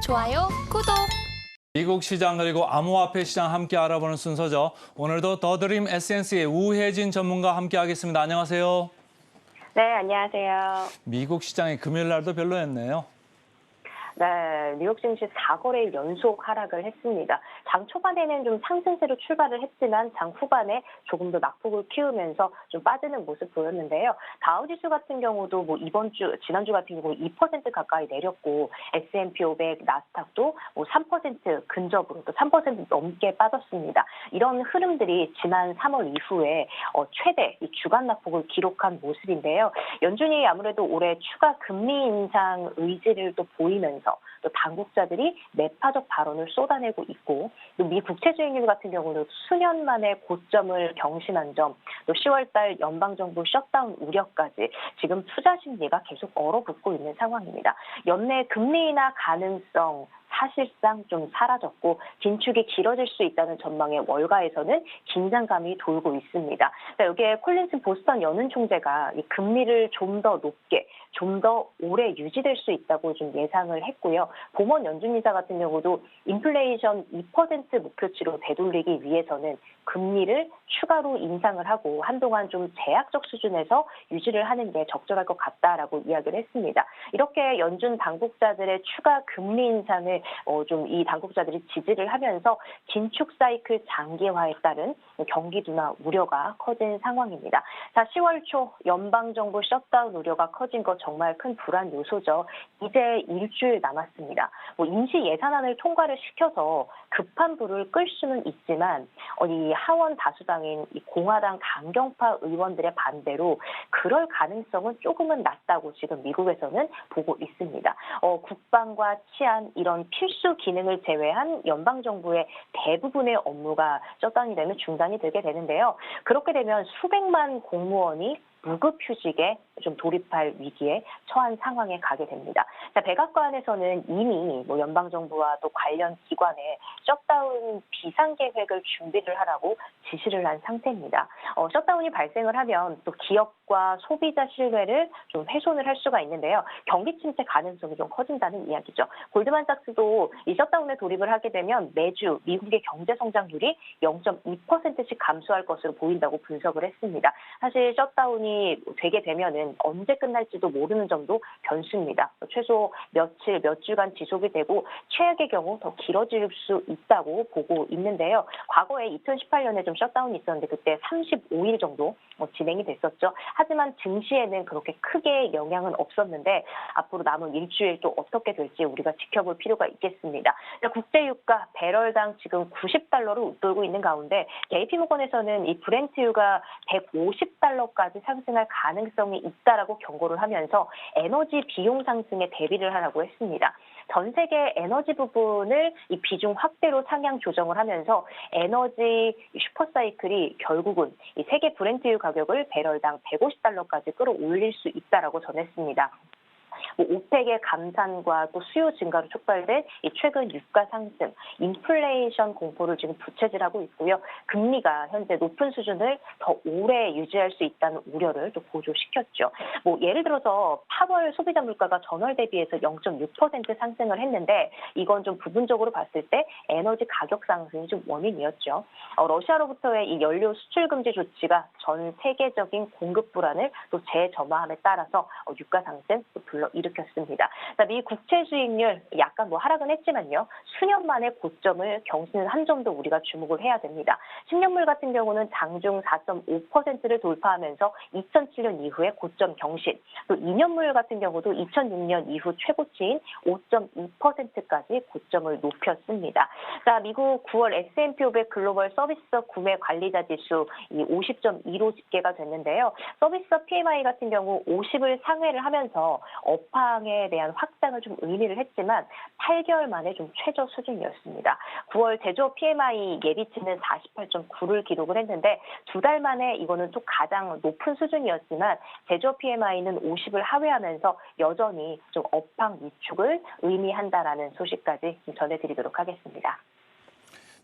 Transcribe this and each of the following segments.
좋아요, 구독. 미국 시장 그리고 암호화폐 시장 함께 알아보는 순서죠. 오늘도 더드림 에센스의 우혜진 전문가 함께하겠습니다. 안녕하세요. 네, 안녕하세요. 미국 시장이 금요일 날도 별로였네요. 네, 뉴욕 증시 4거래일 연속 하락을 했습니다. 장 초반에는 좀 상승세로 출발을 했지만 장 후반에 조금 더 낙폭을 키우면서 좀 빠지는 모습 보였는데요. 다우지수 같은 경우도 뭐 지난주 같은 경우 2% 가까이 내렸고 S&P 500, 나스닥도 뭐 3% 근접으로 또 3% 넘게 빠졌습니다. 이런 흐름들이 지난 3월 이후에 최대 이 주간 낙폭을 기록한 모습인데요. 연준이 아무래도 올해 추가 금리 인상 의지를 또 보이면서 또 당국자들이 매파적 발언을 쏟아내고 있고 또 미 국채수익률 같은 경우는 수년 만에 고점을 경신한 점, 또 10월달 연방정부 셧다운 우려까지 지금 투자 심리가 계속 얼어붙고 있는 상황입니다. 연내 금리 인하 가능성 사실상 좀 사라졌고 긴축이 길어질 수 있다는 전망에 월가에서는 긴장감이 돌고 있습니다. 여기에 콜린슨 보스턴 연은 총재가 이 금리를 좀 더 높게, 좀 더 오래 유지될 수 있다고 좀 예상을 했고요. 봄원 연준 이사 같은 경우도 인플레이션 2% 목표치로 되돌리기 위해서는 금리를 추가로 인상을 하고 한동안 좀 제약적 수준에서 유지를 하는 게 적절할 것 같다라고 이야기를 했습니다. 이렇게 연준 당국자들의 추가 금리 인상을 좀 이 당국자들이 지지를 하면서 긴축 사이클 장기화에 따른 경기 둔화 우려가 커진 상황입니다. 자, 10월 초 연방정부 셧다운 우려가 커진 거 정말 큰 불안 요소죠. 이제 일주일 남았습니다. 임시 예산안을 통과를 시켜서 급한 불을 끌 수는 있지만 이 하원 다수당인 이 공화당 강경파 의원들의 반대로 그럴 가능성은 조금은 낮다고 지금 미국에서는 보고 있습니다. 국방과 치안 이런 필수 기능을 제외한 연방정부의 대부분의 업무가 셧다운이 되면 중단이 되게 되는데요. 그렇게 되면 수백만 공무원이 무급휴직에 좀 돌입할 위기에 처한 상황에 가게 됩니다. 자, 백악관에서는 이미 연방정부와 또 관련 기관에 셧다운 비상계획을 준비를 하라고 지시를 한 상태입니다. 셧다운이 발생을 하면 또 기업과 소비자 신뢰를 좀 훼손을 할 수가 있는데요. 경기 침체 가능성이 좀 커진다는 이야기죠. 골드만삭스도 이 셧다운에 돌입을 하게 되면 매주 미국의 경제 성장률이 0.2%씩 감소할 것으로 보인다고 분석을 했습니다. 사실 셧다운이 되게 되면은 언제 끝날지도 모르는 점도 변수입니다. 최소 며칠, 몇 주간 지속이 되고 최악의 경우 더 길어질 수 있다고 보고 있는데요. 과거에 2018년에 좀 셧다운이 있었는데 그때 35일 정도 진행이 됐었죠. 하지만 증시에는 그렇게 크게 영향은 없었는데 앞으로 남은 일주일 또 어떻게 될지 우리가 지켜볼 필요가 있겠습니다. 국제유가 배럴당 지금 90달러를 웃돌고 있는 가운데 JP모건에서는 이 브렌트유가 150달러까지 상승할 가능성이 있다라고 경고를 하면서 에너지 비용 상승에 대비를 하라고 했습니다. 전 세계 에너지 부분을 이 비중 확대로 상향 조정을 하면서 에너지 슈퍼사이클이 결국은 이 세계 브렌트유 가격을 배럴당 150달러까지 끌어올릴 수 있다라고 전했습니다. 오펙의 감산과 또 수요 증가로 촉발된 이 최근 유가 상승, 인플레이션 공포를 지금 부채질하고 있고요. 금리가 현재 높은 수준을 더 오래 유지할 수 있다는 우려를 또 고조시켰죠. 예를 들어서 8월 소비자 물가가 전월 대비해서 0.6% 상승을 했는데 이건 좀 부분적으로 봤을 때 에너지 가격 상승이 좀 원인이었죠. 러시아로부터의 이 연료 수출 금지 조치가 전 세계적인 공급 불안을 또 재점화함에 따라서 유가 상승 일으켰습니다. 미 국채 수익률 약간 하락은 했지만요. 수년 만에 고점을 경신한 점도 우리가 주목을 해야 됩니다. 10년물 같은 경우는 장중 4.5%를 돌파하면서 2007년 이후에 고점 경신. 또 2년물 같은 경우도 2006년 이후 최고치인 5.2%까지 고점을 높였습니다. 자, 미국 9월 S&P 500 글로벌 서비스업 구매 관리자 지수 50.2로 집계가 됐는데요. 서비스업 PMI 같은 경우 50을 상회를 하면서 업황에 대한 확장을 좀 의미를 했지만 8개월 만에 좀 최저 수준이었습니다. 9월 제조업 PMI 예비치는 48.9를 기록을 했는데 두 달 만에 이거는 또 가장 높은 수준이었지만 제조업 PMI는 50을 하회하면서 여전히 좀 업황 위축을 의미한다라는 소식까지 전해드리도록 하겠습니다.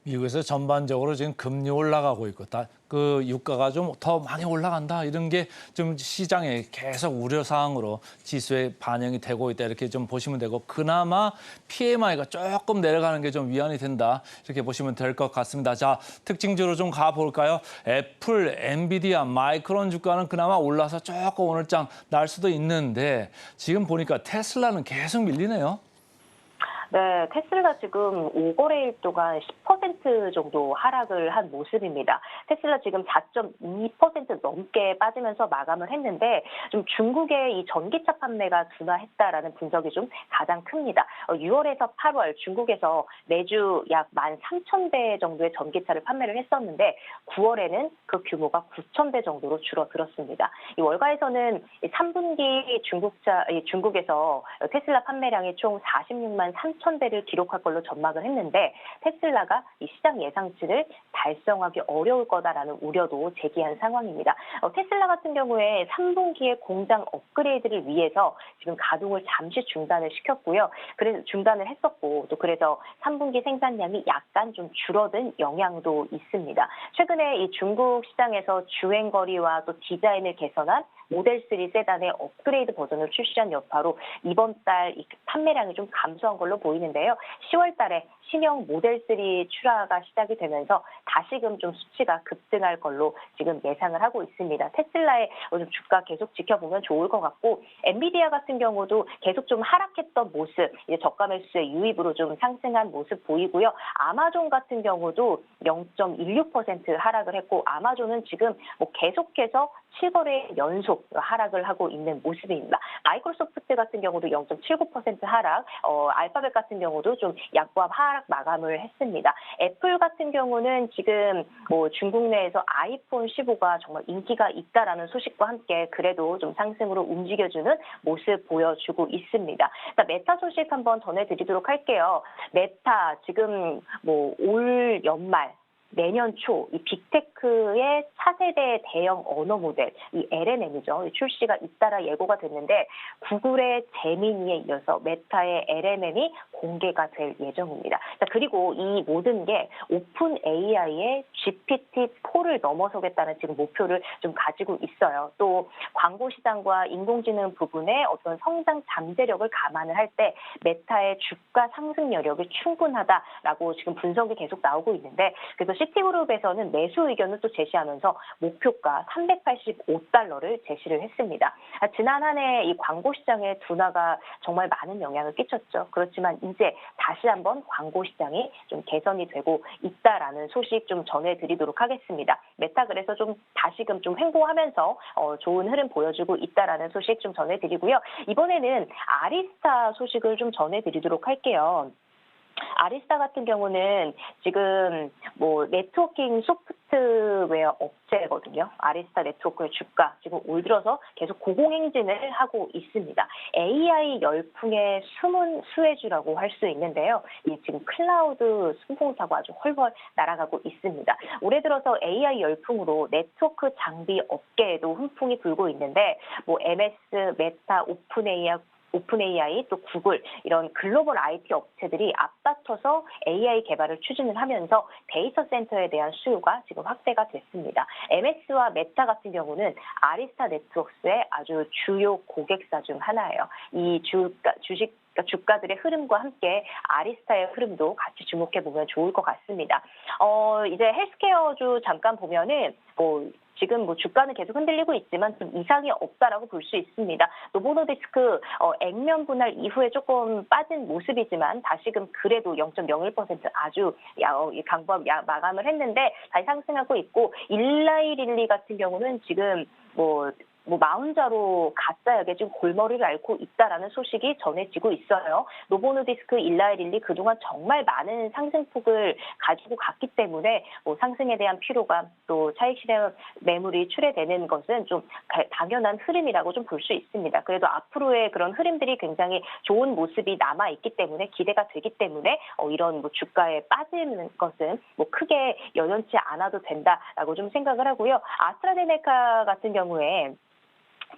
미국에서 전반적으로 지금 금리 올라가고 있고 그 유가가 좀 더 많이 올라간다 이런 게 좀 시장에 계속 우려 사항으로 지수에 반영이 되고 있다 이렇게 좀 보시면 되고 그나마 PMI가 조금 내려가는 게 좀 위안이 된다 이렇게 보시면 될 것 같습니다. 자, 특징주로 좀 가볼까요? 애플, 엔비디아, 마이크론 주가는 그나마 올라서 조금 오늘장 날 수도 있는데 지금 보니까 테슬라는 계속 밀리네요. 네, 테슬라 지금 5거래일 동안 10% 정도 하락을 한 모습입니다. 테슬라 지금 4.2% 넘게 빠지면서 마감을 했는데 좀 중국의 이 전기차 판매가 둔화했다라는 분석이 좀 가장 큽니다. 6월에서 8월 중국에서 매주 약 13,000대 정도의 전기차를 판매를 했었는데 9월에는 그 규모가 9,000대 정도로 줄어들었습니다. 이 월가에서는 3분기 중국에서 테슬라 판매량이 총 46만 3,000대를 기록할 걸로 전망을 했는데 테슬라가 이 시장 예상치를 달성하기 어려울 거다라는 우려도 제기한 상황입니다. 테슬라 같은 경우에 3분기에 공장 업그레이드를 위해서 지금 가동을 잠시 중단을 시켰고요. 그래서 중단을 했었고 또 그래서 3분기 생산량이 약간 좀 줄어든 영향도 있습니다. 최근에 이 중국 시장에서 주행 거리와 또 디자인을 개선한 모델 3 세단의 업그레이드 버전을 출시한 여파로 이번 달 판매량이 좀 감소한 걸로 보이는데요. 10월 달에 신형 모델 3 출하가 시작이 되면서 다시금 좀 수치가 급등할 걸로 지금 예상을 하고 있습니다. 테슬라의 주가 계속 지켜보면 좋을 것 같고 엔비디아 같은 경우도 계속 좀 하락했던 모습, 이제 저가 매수의 유입으로 좀 상승한 모습 보이고요. 아마존 같은 경우도 0.16% 하락을 했고 아마존은 지금 뭐 계속해서 7거래 연속 하락을 하고 있는 모습입니다. 마이크로소프트 같은 경우도 0.79% 하락, 알파벳 같은 경우도 좀 약보합 하락 마감을 했습니다. 애플 같은 경우는 지금 뭐 중국 내에서 아이폰 15가 정말 인기가 있다라는 소식과 함께 그래도 좀 상승으로 움직여주는 모습 보여주고 있습니다. 자, 메타 소식 한번 전해드리도록 할게요. 메타 지금 뭐 올 연말 내년 초 이 빅테크의 차세대 대형 언어 모델, 이 LLM이죠. 출시가 잇따라 예고가 됐는데 구글의 제미니에 이어서 메타의 LLM이 공개가 될 예정입니다. 자, 그리고 이 모든 게 오픈 AI의 GPT-4를 넘어서겠다는 지금 목표를 좀 가지고 있어요. 또 광고 시장과 인공지능 부분의 어떤 성장 잠재력을 감안을 할 때 메타의 주가 상승 여력이 충분하다라고 지금 분석이 계속 나오고 있는데 그래서 시티그룹에서는 매수 의견을 또 제시하면서 목표가 385달러를 제시를 했습니다. 지난 한 해 이 광고 시장의 둔화가 정말 많은 영향을 끼쳤죠. 그렇지만 이제 다시 한번 광고 시장이 좀 개선이 되고 있다라는 소식 좀 전해드리도록 하겠습니다. 메타 그래서 좀 다시금 좀 횡보하면서 좋은 흐름 보여주고 있다라는 소식 좀 전해드리고요. 이번에는 아리스타 소식을 좀 전해드리도록 할게요. 아리스타 같은 경우는 지금 뭐 네트워킹 소프트웨어 업체거든요. 아리스타 네트워크의 주가 지금 올 들어서 계속 고공행진을 하고 있습니다. AI 열풍의 숨은 수혜주라고 할 수 있는데요. 이 지금 클라우드 순풍을 타고 아주 헐벌 날아가고 있습니다. 올해 들어서 AI 열풍으로 네트워크 장비 업계에도 훈풍이 불고 있는데 뭐 MS, 메타, 오픈AI 또 구글 이런 글로벌 IT 업체들이 앞다퉈서 AI 개발을 추진을 하면서 데이터 센터에 대한 수요가 지금 확대가 됐습니다. MS와 메타 같은 경우는 아리스타 네트워크스의 아주 주요 고객사 중 하나예요. 이 주가들의 흐름과 함께 아리스타의 흐름도 같이 주목해 보면 좋을 것 같습니다. 이제 헬스케어주 잠깐 보면은 지금 주가는 계속 흔들리고 있지만 좀 이상이 없다라고 볼 수 있습니다. 노보노디스크 액면 분할 이후에 조금 빠진 모습이지만 다시금 그래도 0.01% 아주 강보합 마감을 했는데 다시 상승하고 있고 일라이릴리 같은 경우는 지금 마운자로 가짜역에 지금 골머리를 앓고 있다라는 소식이 전해지고 있어요. 노보노디스크, 일라이릴리 그동안 정말 많은 상승폭을 가지고 갔기 때문에 상승에 대한 피로감 또 차익 실현 매물이 출회되는 것은 좀 당연한 흐름이라고 좀 볼 수 있습니다. 그래도 앞으로의 그런 흐름들이 굉장히 좋은 모습이 남아 있기 때문에 기대가 되기 때문에 이런 주가에 빠지는 것은 크게 연연치 않아도 된다라고 좀 생각을 하고요. 아스트라제네카 같은 경우에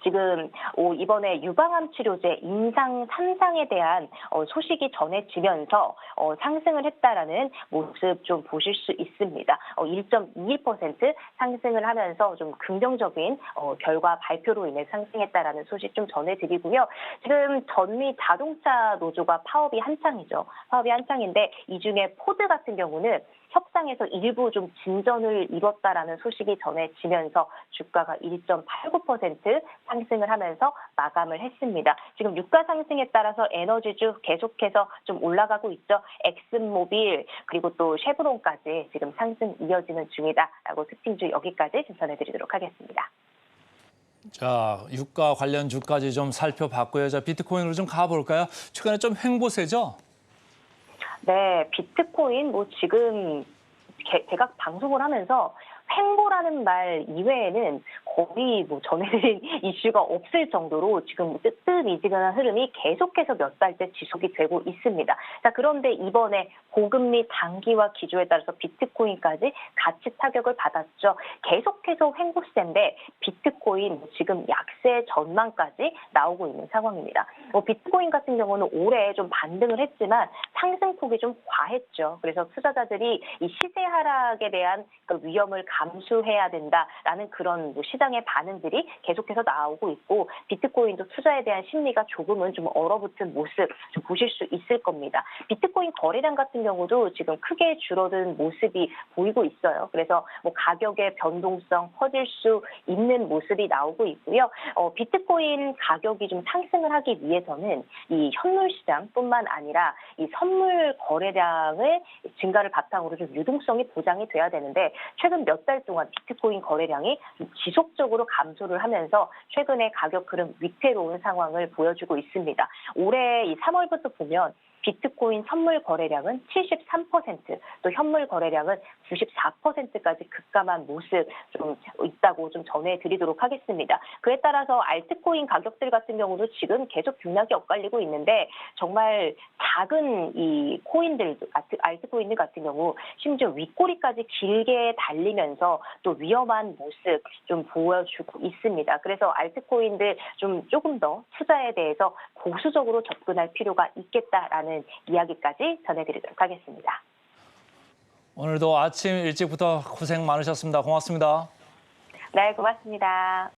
지금 이번에 유방암 치료제 임상 3상에 대한 소식이 전해지면서 상승을 했다라는 모습 좀 보실 수 있습니다. 1.21% 상승을 하면서 좀 긍정적인 결과 발표로 인해 상승했다라는 소식 좀 전해드리고요. 지금 전미 자동차 노조가 파업이 한창이죠. 파업이 한창인데 이 중에 포드 같은 경우는 협상에서 일부 좀 진전을 이뤘다라는 소식이 전해지면서 주가가 1.89% 상승을 하면서 마감을 했습니다. 지금 유가 상승에 따라서 에너지주 계속해서 좀 올라가고 있죠. 엑슨모빌 그리고 또 쉐브론까지 지금 상승 이어지는 중이다라고 특징주 여기까지 좀 전해드리도록 하겠습니다. 자, 유가 관련 주까지 좀 살펴봤고요. 자, 비트코인으로 좀 가볼까요? 최근에 좀 횡보세죠? 네, 비트코인 지금 제가 방송을 하면서 횡보라는 말 이외에는 거의 전해드린 이슈가 없을 정도로 지금 뜨뜻미지근한 흐름이 계속해서 몇 달째 지속이 되고 있습니다. 자, 그런데 이번에 고금리 단기화 기조에 따라서 비트코인까지 같이 타격을 받았죠. 계속해서 횡보세인데 비트코인 지금 약세 전망까지 나오고 있는 상황입니다. 비트코인 같은 경우는 올해 좀 반등을 했지만 상승폭이 좀 과했죠. 그래서 투자자들이 이 시세 하락에 대한 그 위험을 감수해야 된다라는 그런 시장의 반응들이 계속해서 나오고 있고 비트코인도 투자에 대한 심리가 조금은 좀 얼어붙은 모습 좀 보실 수 있을 겁니다. 비트코인 거래량 같은 경우도 지금 크게 줄어든 모습이 보이고 있어요. 그래서 가격의 변동성 퍼질 수 있는 모습이 나오고 있고요. 비트코인 가격이 좀 상승을 하기 위해서는 이 현물 시장뿐만 아니라 이 선물 거래량의 증가를 바탕으로 좀 유동성이 보장이 돼야 되는데 최근 몇 달 동안 비트코인 거래량이 좀 지속적으로 감소를 하면서 최근에 가격 흐름 위태로운 상황을 보여주고 있습니다. 올해 이 3월부터 보면 비트코인 선물 거래량은 73%, 또 현물 거래량은 94%까지 급감한 모습 좀 있다고 좀 전해드리도록 하겠습니다. 그에 따라서 알트코인 가격들 같은 경우도 지금 계속 등락이 엇갈리고 있는데 정말 작은 이 코인들, 알트코인들 같은 경우 심지어 윗꼬리까지 길게 달리면서 또 위험한 모습 좀 보여주고 있습니다. 그래서 알트코인들 조금 더 투자에 대해서 보수적으로 접근할 필요가 있겠다라는 이야기까지 전해드리도록 하겠습니다. 오늘도 아침 일찍부터 고생 많으셨습니다. 고맙습니다. 네, 고맙습니다.